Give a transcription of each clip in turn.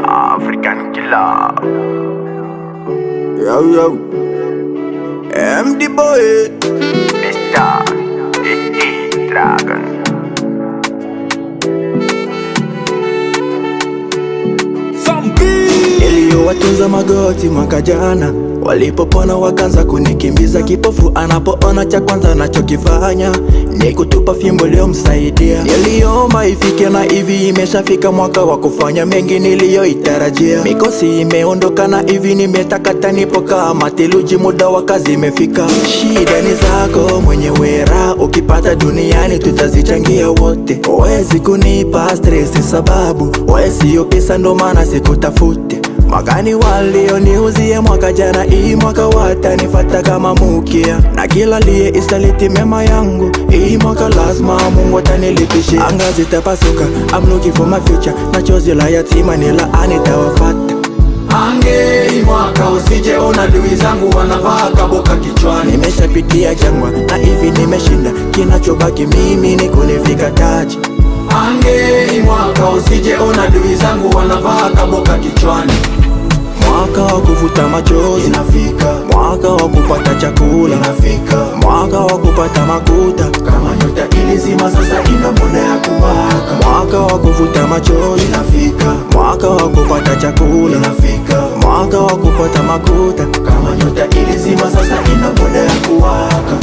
African killer. Yo, yo. MD boy. Mr. Eddie Dragon. Niliyowatunza magoti mwaka jana, walipopona wakaanza kunikimbiza. Kipofu anapoona cha kwanza anachokifanya ni kutupa fimbo iliyomsaidia. Niliomba ifike na hivi imeshafika, mwaka wa kufanya mengi niliyoitarajia. Mikosi imeondoka na hivi nimetakata, nipo kama theluji, muda wa kazi imefika. Shida ni zako mwenyewe, raha ukipata duniani tutazichangia wote. Huwezi kunipa stress sababu wewe sio pesa, ndo maana sikutafute. Mwakani walioniuzie mwaka jana, hii mwaka watanifata kama mukia. Na kila liye isaliti mema yangu, hii mwaka lazima Mungu atanilipishia. Anga zitapasuka, I'm looking for my future. Na chozi la yatima nilaani tawafata. Ange hii mwaka usije ona adui zangu wanavaa kaboka kichwani. Nimeshapitia jangwa na hivi nimeshinda, kinachobaki mimi ni kunifika taji. Ange hii mwaka usije ona adui zangu wanavaa kaboka kichwani. Mwaka wa kuvuta machozi inafika, mwaka wa kupata chakula inafika, mwaka wa kupata makuta. kama nyota ilizima sasa ina muda ya kuwaka. Mwaka wa kuvuta machozi inafika, mwaka wa kupata chakula inafika, mwaka wa kupata makuta. kama nyota ilizima sasa ina muda ya kuwaka.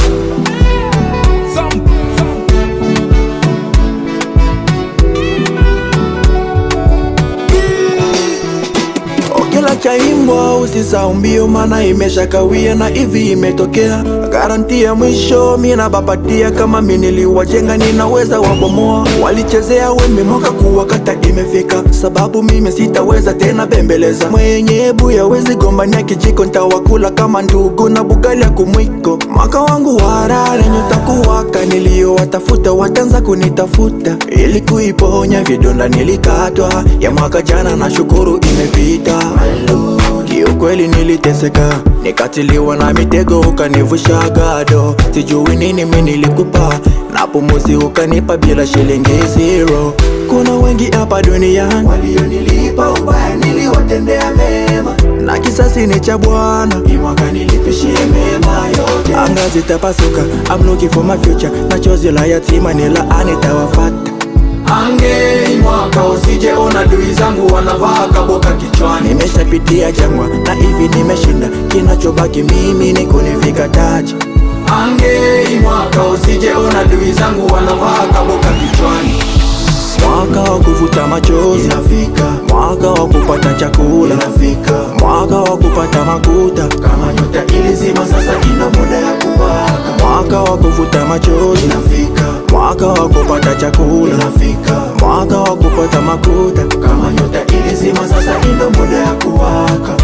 Kila chaimbwa usisahau mbio, mana imeshakawia na hivi imetokea. Garanti ya mwisho mina bapatia, kama mimi niliwajenga ninaweza wabomoa. Walichezea wembe mwaka kuwakata imefika, sababu mimi sitaweza tena bembeleza. Mwenye buya wezi gombania kijiko, ntawakula kama ndugu na bugali ya kumwiko. Mwaka wangu warare nyota kuwaka, niliyowatafuta watanza kunitafuta. Ili kuiponya vidonda nilikatwa, ya mwaka jana na shukuru imepita. Kiukweli niliteseka, nikatiliwa na mitego ukanivusha gado. Sijui nini mimi nilikupa, na pumuzi ukanipa bila shilingi zero. Kuna wengi hapa duniani walionilipa ubaya niliwatendea mema, na kisasi ni cha Bwana, hii mwaka nilipishie mema yote. Anga zitapasuka, I'm looking for my future. Na chozi la yatima nilaani tawafata. Ange hii mwaka usije ona adui zangu wanavaa kaboka kichwani. Nimeshapitia jangwa na hivi nimeshinda, kinachobaki mimi ni kunifika taji. Ange hii mwaka usije ona adui zangu wanavaa kaboka kichwani. Mwaka wa kuvuta machozi inafika, mwaka wa kupata chakula inafika, mwaka wa kupata makuta. kama nyota ilizima sasa ina muda ya kuwaka. Mwaka wa kuvuta machozi inafika, mwaka wa kupata chakula inafika, mwaka wa kupata makuta. kama nyota ilizima sasa ina muda ya kuwaka.